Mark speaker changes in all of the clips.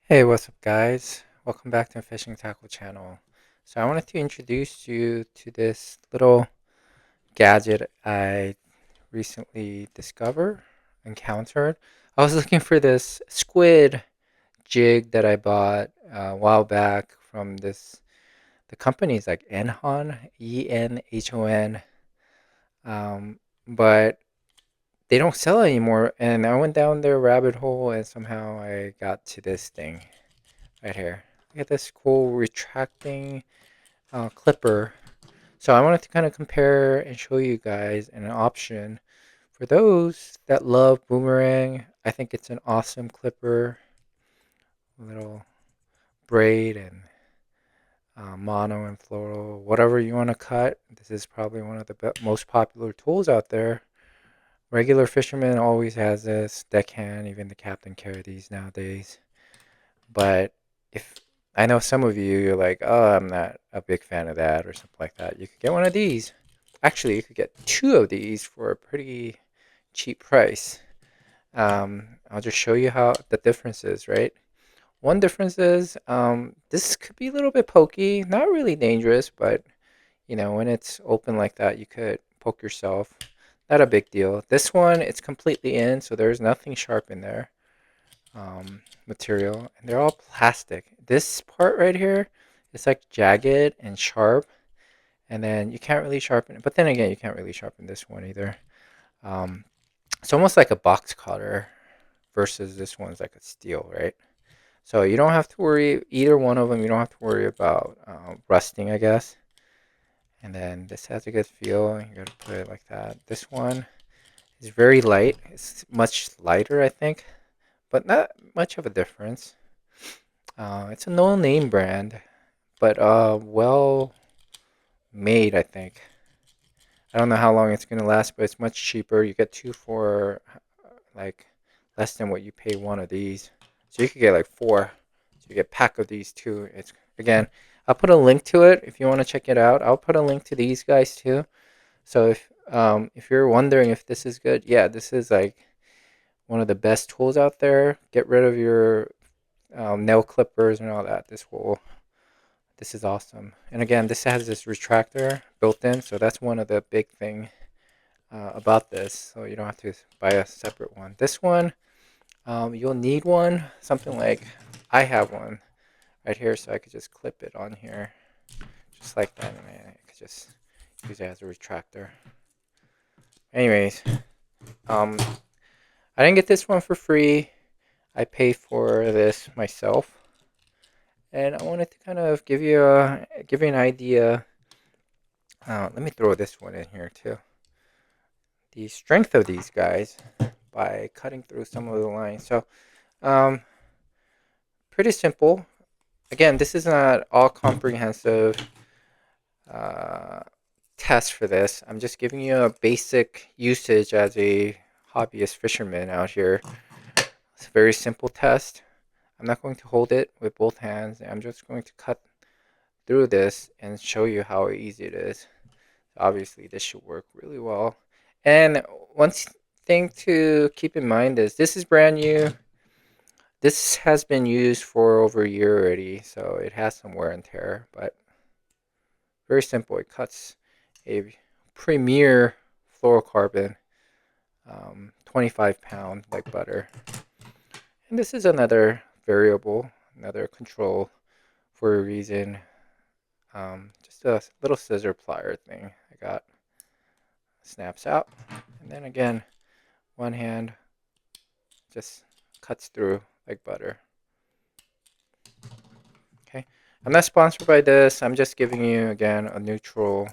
Speaker 1: Hey, what's up, guys? Welcome back to the Fishing Tackle channel. So, I wanted to introduce you to this little gadget I recently encountered. I was looking for this squid jig that I bought a while back from the company's like Enhon, Enhon, but they don't sell it anymore. And I went down their rabbit hole and somehow I got to this thing right here. Look at this cool retracting clipper. So I wanted to kind of compare and show you guys an option for those that love Boomerang. I think it's an awesome clipper, little braid and mono and fluoro, whatever you want to cut. This is probably one of the most popular tools out there. Regular fisherman always has this, deckhand, even the captain carry these nowadays. But if I know some of you, you're like, oh, I'm not a big fan of that or something like that. You could get one of these. Actually, you could get two of these for a pretty cheap price. I'll just show you how the difference is, right? One difference is this could be a little bit pokey, not really dangerous, but when it's open like that, you could poke yourself. Not a big deal. This one, it's completely in, so there's nothing sharp in there. Material, and they're all plastic. This part right here is like jagged and sharp, and then you can't really sharpen it. But then again, you can't really sharpen this one either. Um, it's almost like a box cutter versus this one's like a steel, right? So you don't have to worry either one of them. You don't have to worry about rusting, I guess. And then this has a good feel. You gotta put it like that. This one is very light. It's much lighter, I think, but not much of a difference. It's a no-name brand, but well made, I think. I don't know how long it's gonna last, but it's much cheaper. You get two for like less than what you pay one of these. So you could get like four. So you get a pack of these too. It's again, I'll put a link to it if you want to check it out. I'll put a link to these guys too. So if you're wondering if this is good, yeah, this is like one of the best tools out there. Get rid of your nail clippers and all that. This is awesome. And again, this has this retractor built in, so that's one of the big thing about this. So you don't have to buy a separate one. This one, you'll need one, something like I have one right here, so I could just clip it on here, just like that, and I could just use it as a retractor. Anyways, um, I didn't get this one for free. I paid for this myself, and I wanted to kind of give you an idea. Let me throw this one in here too. The strength of these guys by cutting through some of the lines. So, um, pretty simple. Again, this is not all comprehensive uh, test for this. I'm just giving you a basic usage as a hobbyist fisherman out here. It's a very simple test. I'm not going to hold it with both hands. I'm just going to cut through this and show you how easy it is. Obviously, this should work really well. And one thing to keep in mind is this is brand new. This has been used for over a year already, so it has some wear and tear, but very simple. It cuts a premier fluorocarbon, 25-pound like butter. And this is another variable, another control for a reason. Just a little scissor plier thing I got. Snaps out, and then again, one hand just cuts through like butter. Okay, I'm not sponsored by this. I'm just giving you again a neutral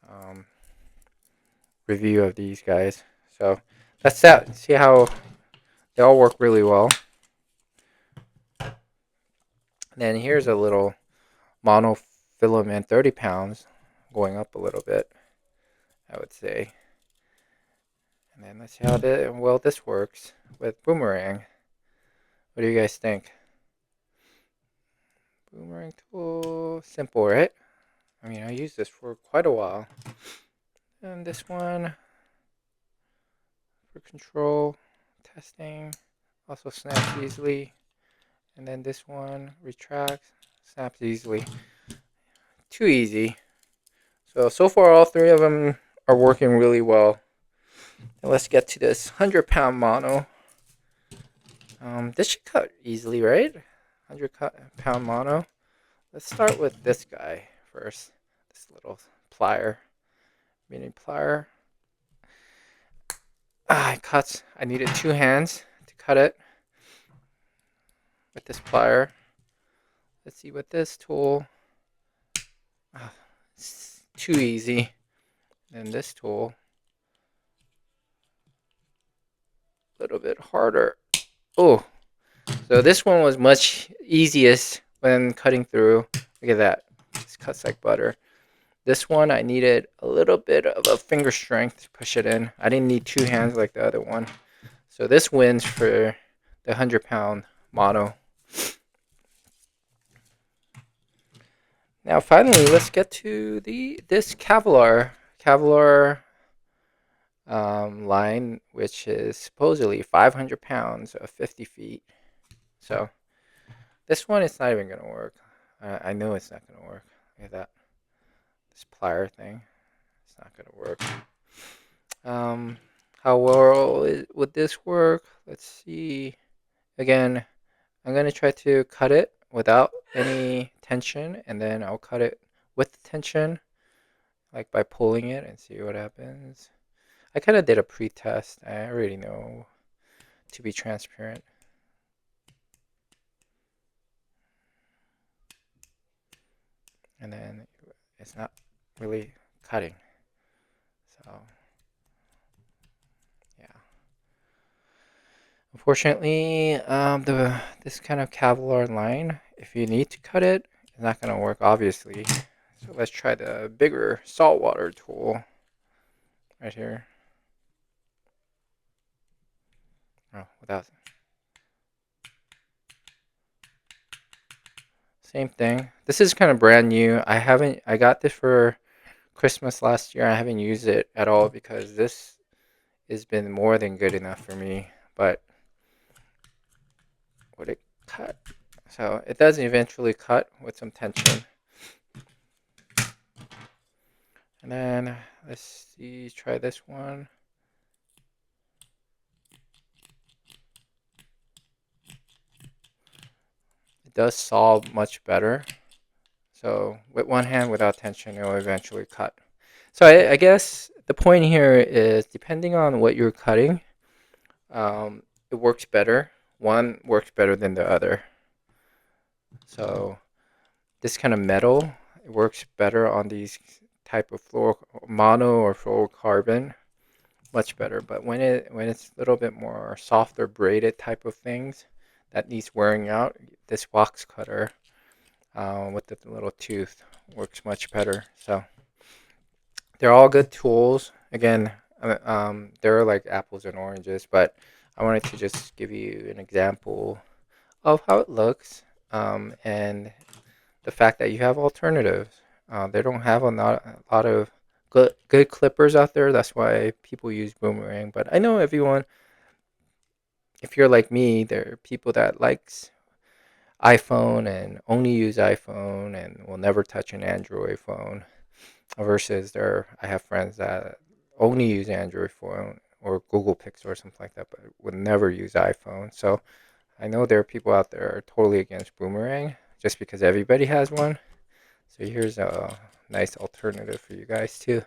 Speaker 1: um, review of these guys. So that's that. See how they all work really well. Then here's a little monofilament, 30 pounds, going up a little bit, I would say. And then let's see how well this works with Boomerang. What do you guys think? Boomerang tool, simple, right? I mean, I used this for quite a while. And this one for control, testing, also snaps easily. And then this one retracts, snaps easily. Too easy. So far all three of them are working really well. And let's get to this 100-pound mono. This should cut easily, right? 100-pound mono. Let's start with this guy first. This little plier, mini plier. It cuts. I needed 2 hands to cut it with this plier. Let's see with this tool. It's too easy. And this tool, a little bit harder. Oh, so this one was much easiest when cutting through. Look at that. This cuts like butter. This one, I needed a little bit of a finger strength to push it in. I didn't need 2 hands like the other one. So this wins for the 100-pound mono. Now finally, let's get to this Kevlar line, which is supposedly 500 pounds of 50 feet. So this one is not even going to work. I know it's not going to work. Look at that. This plier thing. It's not going to work. How well would this work? Let's see. Again, I'm going to try to cut it without any tension, and then I'll cut it with the tension, like by pulling it and see what happens. I kind of did a pre-test. I already know, to be transparent. And then it's not really cutting. So, yeah. Unfortunately, this kind of Kevlar line, if you need to cut it, it's not going to work, obviously. So let's try the bigger saltwater tool right here. Oh, without. Same thing. This is kind of brand new. I got this for Christmas last year. I haven't used it at all because this has been more than good enough for me. But would it cut? So it does eventually cut with some tension. And then let's see, try this one. It does saw much better. So with one hand without tension, it will eventually cut. So I guess the point here is depending on what you're cutting, it works better. One works better than the other. So this kind of metal, it works better on these type of mono or fluorocarbon, much better. But when it's a little bit more softer braided type of things that needs wearing out, this box cutter with the little tooth works much better. So they're all good tools. Again, they're like apples and oranges, but I wanted to just give you an example of how it looks, and the fact that you have alternatives. They don't have a lot of good clippers out there. That's why people use Boomerang. But I know everyone, if you're like me, there are people that likes iPhone and only use iPhone and will never touch an Android phone. Versus I have friends that only use Android phone or Google Pixel or something like that, but would never use iPhone. So I know there are people out there are totally against Boomerang just because everybody has one. So here's a nice alternative for you guys to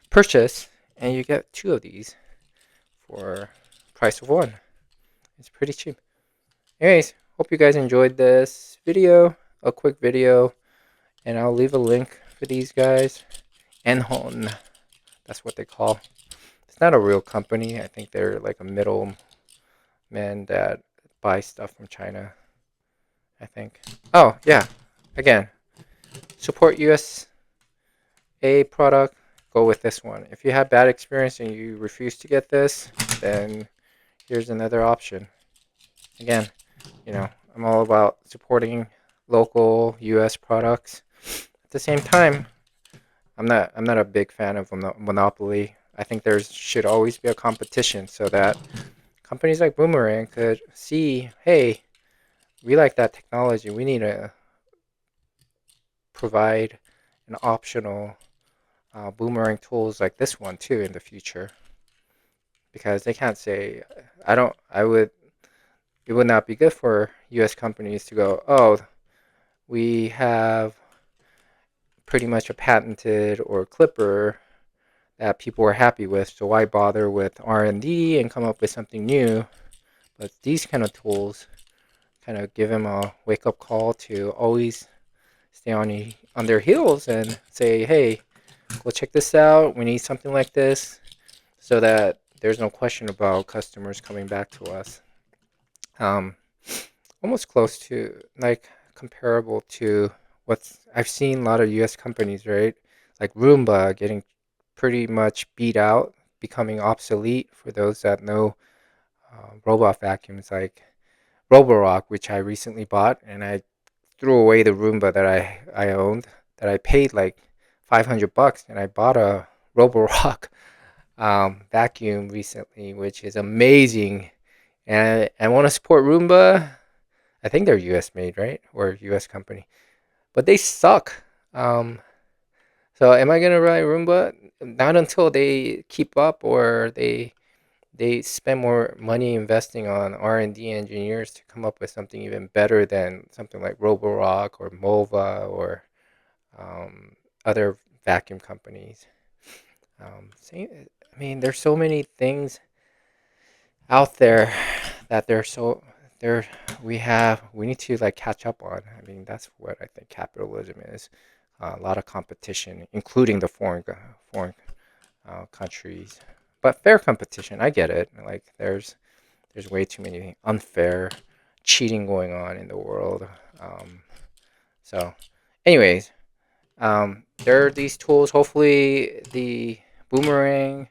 Speaker 1: purchase, and you get 2 of these for price of 1. It's pretty cheap. Anyways, hope you guys enjoyed this video, a quick video, and I'll leave a link for these guys. Enhon, that's what they call. It's not a real company. I think they're like a middleman that buys stuff from China, I think. Oh, yeah. Again, support USA product, go with this one. If you have bad experience and you refuse to get this, then here's another option. Again, I'm all about supporting local US products. At the same time, I'm not a big fan of monopoly. I think there should always be a competition so that companies like Boomerang could see, hey, we like that technology. We need to provide an optional boomerang tools like this one too in the future, because they can't say I don't. I would. It would not be good for U.S. companies to go, oh, we have pretty much a patented or clipper that people are happy with, so why bother with R&D and come up with something new? But these kind of tools kind of give them a wake-up call to always stay on their heels and say, hey, go check this out. We need something like this, so that there's no question about customers coming back to us. Um, Almost close to, like, comparable to what's I've seen a lot of U.S. companies, right? Like Roomba getting pretty much beat out, becoming obsolete for those that know robot vacuums, like Roborock, which I recently bought, and I threw away the Roomba that I owned, that I paid like $500, and I bought a Roborock vacuum recently, which is amazing. And I want to support Roomba. I think they're US made, right? Or US company. But they suck. So am I gonna buy Roomba? Not until they keep up, or they spend more money investing on R&D engineers to come up with something even better than something like Roborock or Mova or um, other vacuum companies. I mean, there's so many things out there that they're we need to like catch up on. I mean, that's what I think capitalism is. A lot of competition, including the foreign countries, but fair competition. I get it. Like there's way too many unfair cheating going on in the world. Um, so, anyways, there are these tools. Hopefully, the Boomerang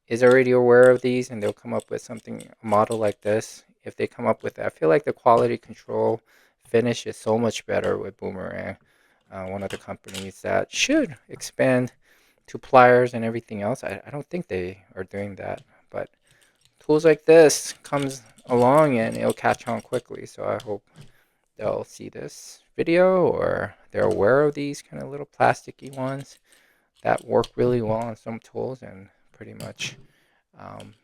Speaker 1: is already aware of these, and they'll come up with something, a model like this. If they come up with that, I feel like the quality control finish is so much better with Boomerang. One of the companies that should expand to pliers and everything else. I don't think they are doing that, but tools like this comes along and it'll catch on quickly. So I hope they'll see this video, or they're aware of these kind of little plasticky ones that work really well on some tools, and pretty much um,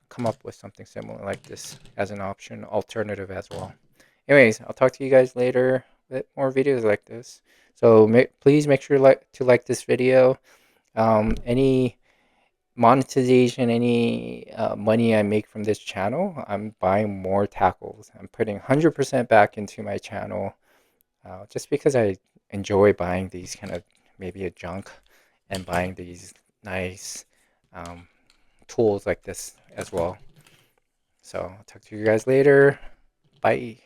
Speaker 1: come up with something similar like this as an option, alternative as well. Anyways, I'll talk to you guys later with more videos like this. So please make sure to like this video. Any monetization, any money I make from this channel, I'm buying more tackles. I'm putting 100% back into my channel, just because I enjoy buying these kind of maybe a junk, and buying these nice um, tools like this as well. So I'll talk to you guys later. Bye.